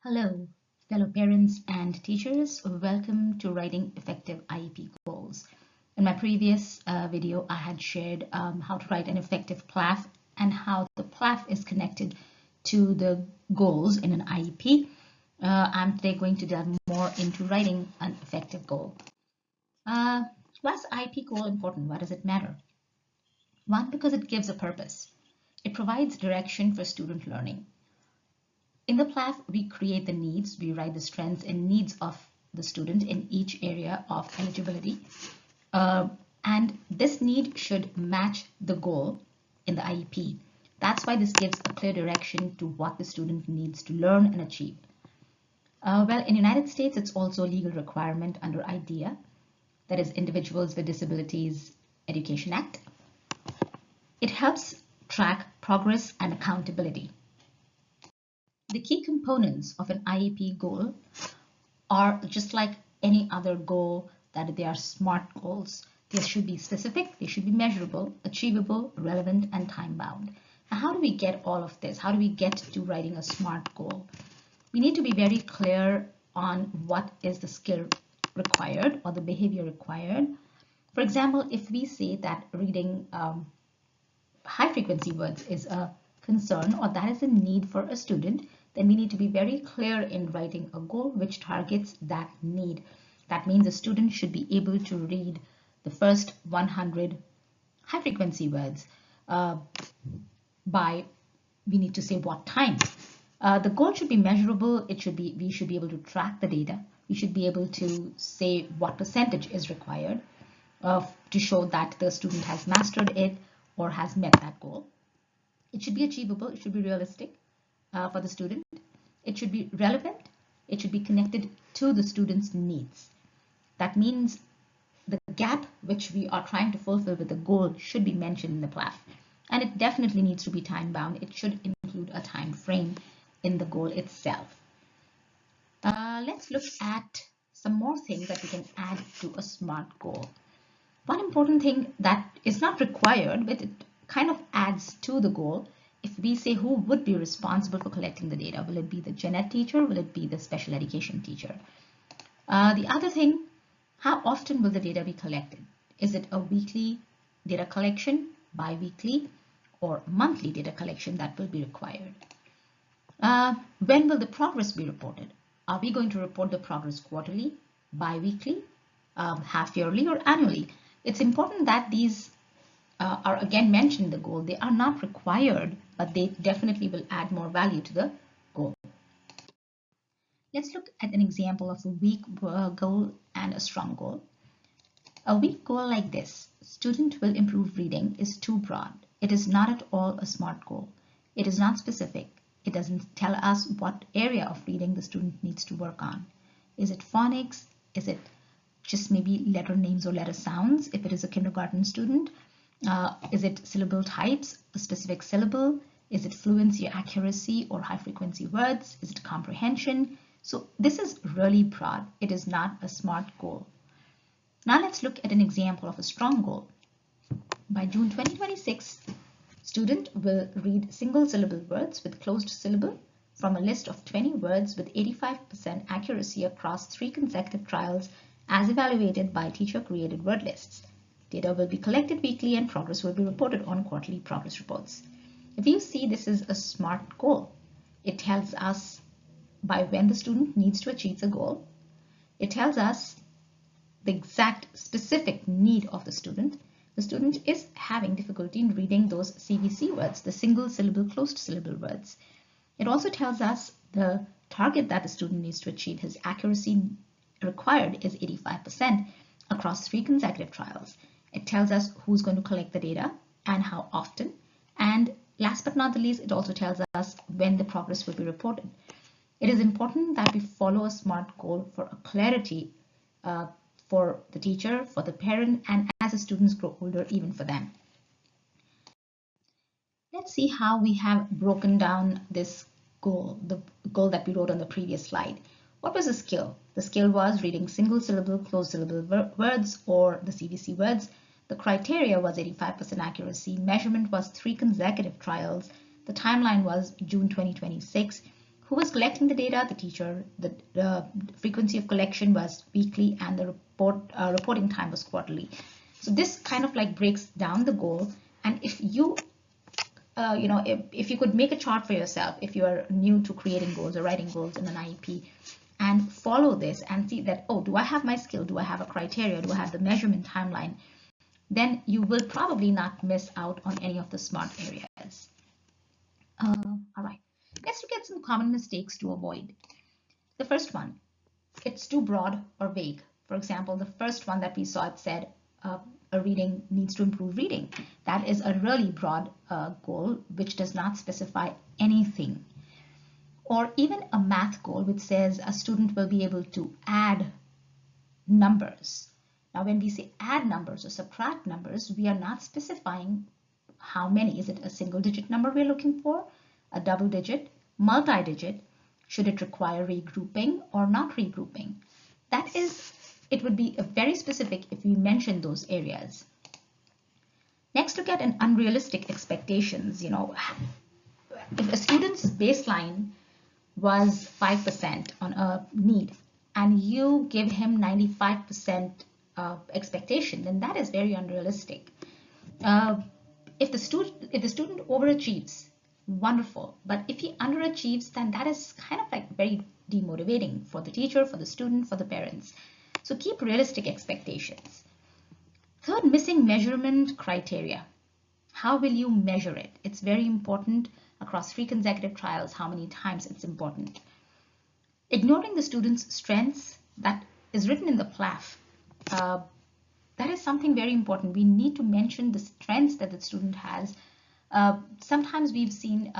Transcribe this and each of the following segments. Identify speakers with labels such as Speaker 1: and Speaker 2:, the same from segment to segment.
Speaker 1: Hello, fellow parents and teachers. Welcome to Writing Effective IEP Goals. In my previous video, I had shared how to write an effective PLAF and how the PLAF is connected to the goals in an IEP. I'm today going to delve more into writing an effective goal. Why is IEP goal important? Why does it matter? One, because it gives a purpose. It provides direction for student learning. In the PLAF, we create the needs, we write the strengths and needs of the student in each area of eligibility. And this need should match the goal in the IEP. That's why this gives a clear direction to what the student needs to learn and achieve. Well, in the United States, it's also a legal requirement under IDEA, that is Individuals with Disabilities Education Act. It helps track progress and accountability. The key components of an IEP goal are just like any other goal, that they are SMART goals. They should be specific, they should be measurable, achievable, relevant, and time-bound. Now, how do we get all of this? How do we get to writing a SMART goal? We need to be very clear on what is the skill required or the behavior required. For example, if we say that reading high-frequency words is a concern or that is a need for a student, then we need to be very clear in writing a goal which targets that need. That means a student should be able to read the first 100 high-frequency words by, we need to say what time. The goal should be measurable. We should be able to track the data. We should be able to say what percentage is required to show that the student has mastered it or has met that goal. It should be achievable. It should be realistic for the student. It should be relevant. It should be connected to the student's needs. That means the gap which we are trying to fulfill with the goal should be mentioned in the PLAF. And it definitely needs to be time-bound. It should include a time frame in the goal itself. Let's look at some more things that we can add to a SMART goal. One important thing that is not required, but it kind of adds to the goal, if we say who would be responsible for collecting the data. Will it be the gen ed teacher? Will it be the special education teacher? The other thing, how often will the data be collected? Is it a weekly data collection, bi-weekly, or monthly data collection that will be required? When will the progress be reported? Are we going to report the progress quarterly, bi-weekly, half-yearly, or annually? It's important that these are again mentioned in the goal. They are not required, but they definitely will add more value to the goal. Let's look at an example of a weak goal and a strong goal. A weak goal like this, student will improve reading, is too broad. It is not at all a SMART goal. It is not specific. It doesn't tell us what area of reading the student needs to work on. Is it phonics? Is it just maybe letter names or letter sounds if it is a kindergarten student? Is it syllable types, a specific syllable? Is it fluency or accuracy or high frequency words? Is it comprehension? So this is really broad. It is not a SMART goal. Now let's look at an example of a strong goal. By June 2026, student will read single syllable words with closed syllable from a list of 20 words with 85% accuracy across 3 consecutive trials as evaluated by teacher-created word lists. Data will be collected weekly and progress will be reported on quarterly progress reports. If you see, this is a SMART goal. It tells us by when the student needs to achieve the goal. It tells us the exact specific need of the student. The student is having difficulty in reading those CVC words, the single syllable, closed syllable words. It also tells us the target that the student needs to achieve. His accuracy required is 85% across 3 consecutive trials. It tells us who's going to collect the data and how often. And last but not the least, it also tells us when the progress will be reported. It is important that we follow a SMART goal for a clarity for the teacher, for the parent, and as the students grow older, even for them. Let's see how we have broken down this goal, the goal that we wrote on the previous slide. What was the skill? The skill was reading single syllable, closed syllable words or the CVC words. The criteria was 85% accuracy. Measurement was 3 consecutive trials. The timeline was June 2026. Who was collecting the data? The teacher. The frequency of collection was weekly, and the reporting time was quarterly. So this kind of like breaks down the goal. And if you if you could make a chart for yourself, if you are new to creating goals or writing goals in an IEP, and follow this and see that, oh, do I have my skill? Do I have a criteria? Do I have the measurement timeline? Then you will probably not miss out on any of the smart areas. All right, let's look at some common mistakes to avoid. The first one, it's too broad or vague. For example, the first one that we saw, it said a reading needs to improve reading. That is a really broad goal which does not specify anything. Or even a math goal which says a student will be able to add numbers. Now, when we say add numbers or subtract numbers, we are not specifying how many. Is it a single digit number we're looking for, a double digit, multi-digit? Should it require regrouping or not regrouping? That is, it would be very specific if we mention those areas. Next, look at an unrealistic expectations. If a student's baseline was 5% on a need, and you give him 95% expectation, then that is very unrealistic. If the student overachieves, wonderful. But if he underachieves, then that is kind of like very demotivating for the teacher, for the student, for the parents. So keep realistic expectations. Third, missing measurement criteria. How will you measure it? It's very important across 3 consecutive trials, how many times it's important. Ignoring the student's strengths that is written in the PLAF. That is something very important. We need to mention the strengths that the student has. Sometimes we've seen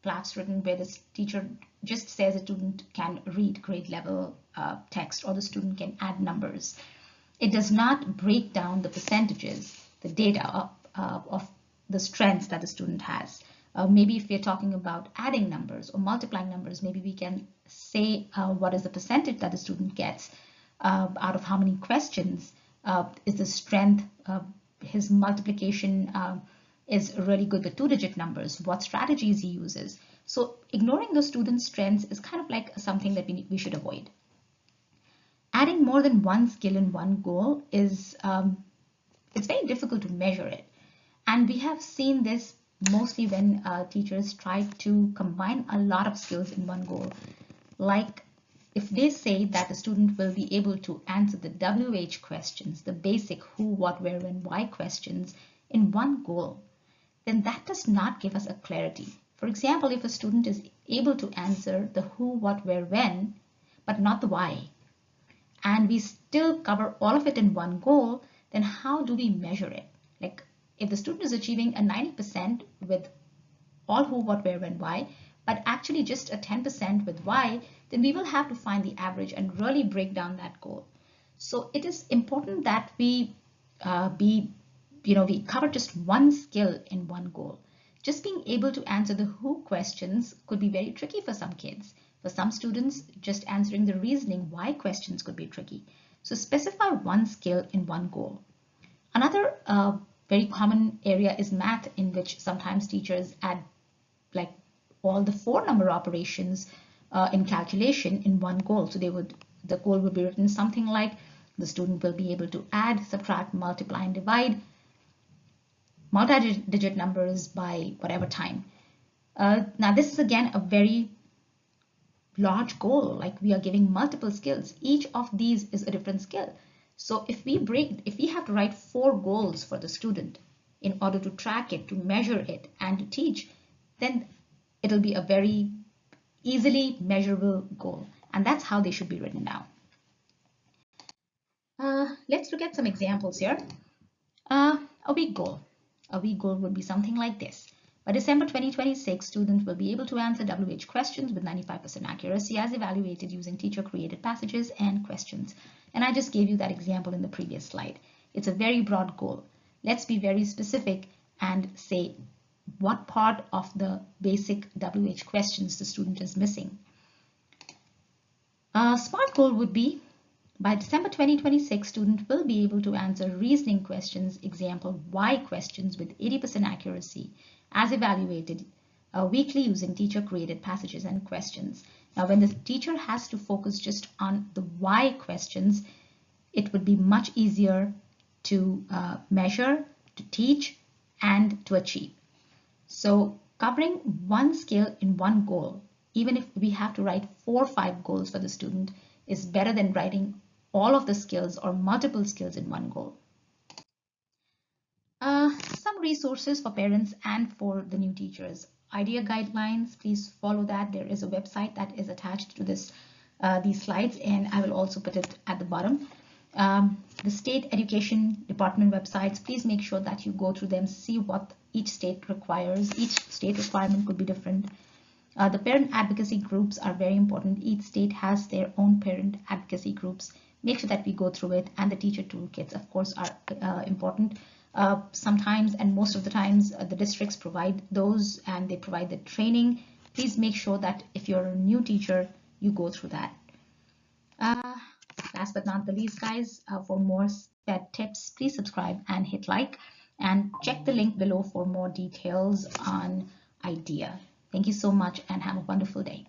Speaker 1: PLAFs written where the teacher just says a student can read grade level text, or the student can add numbers. It does not break down the percentages, the data of the strengths that the student has. Maybe if we're talking about adding numbers or multiplying numbers, maybe we can say what is the percentage that the student gets out of how many questions. Is the strength, his multiplication is really good with 2-digit numbers, what strategies he uses. So ignoring the student's strengths is kind of like something that we should avoid. Adding more than one skill in one goal is, it's very difficult to measure it. And we have seen this mostly when teachers try to combine a lot of skills in one goal. Like if they say that the student will be able to answer the WH questions, the basic who, what, where, when, why questions in one goal, then that does not give us a clarity. For example, if a student is able to answer the who, what, where, when, but not the why, and we still cover all of it in one goal, then how do we measure it? Like if the student is achieving a 90% with all who, what, where, when, why, but actually just a 10% with why, then we will have to find the average and really break down that goal. So it is important that we we cover just one skill in one goal. Just being able to answer the who questions could be very tricky for some kids. For some students, just answering the reasoning why questions could be tricky. So specify one skill in one goal. Another very common area is math, in which sometimes teachers add like all the 4 number operations in calculation in one goal. So the goal would be written something like the student will be able to add, subtract, multiply, and divide multi-digit numbers by whatever time. Now this is again a very large goal, like we are giving multiple skills. Each of these is a different skill. So if we have to write 4 goals for the student in order to track it, to measure it, and to teach, then it'll be a very easily measurable goal. And that's how they should be written down. Let's look at some examples here. A week goal. A week goal would be something like this. By December 2026, students will be able to answer WH questions with 95% accuracy as evaluated using teacher-created passages and questions. And I just gave you that example in the previous slide. It's a very broad goal. Let's be very specific and say what part of the basic WH questions the student is missing. A SMART goal would be, by December 2026, student will be able to answer reasoning questions, example, why questions with 80% accuracy as evaluated weekly using teacher-created passages and questions. Now, when the teacher has to focus just on the why questions, it would be much easier to measure, to teach, and to achieve. So covering one skill in one goal, even if we have to write 4 or 5 goals for the student, is better than writing all of the skills or multiple skills in one goal. Some resources for parents and for the new teachers. IDEA guidelines, please follow that. There is a website that is attached to these slides, and I will also put it at the bottom. The state education department websites, please make sure that you go through them, see what each state requires. Each state requirement could be different. The parent advocacy groups are very important. Each state has their own parent advocacy groups. Make sure that we go through it, and the teacher toolkits, of course, are important. Sometimes, and most of the times, the districts provide those and they provide the training. Please make sure that if you're a new teacher, you go through that. Last but not the least, guys, for more SPED tips, please subscribe and hit like, and check the link below for more details on IDEA. Thank you so much and have a wonderful day.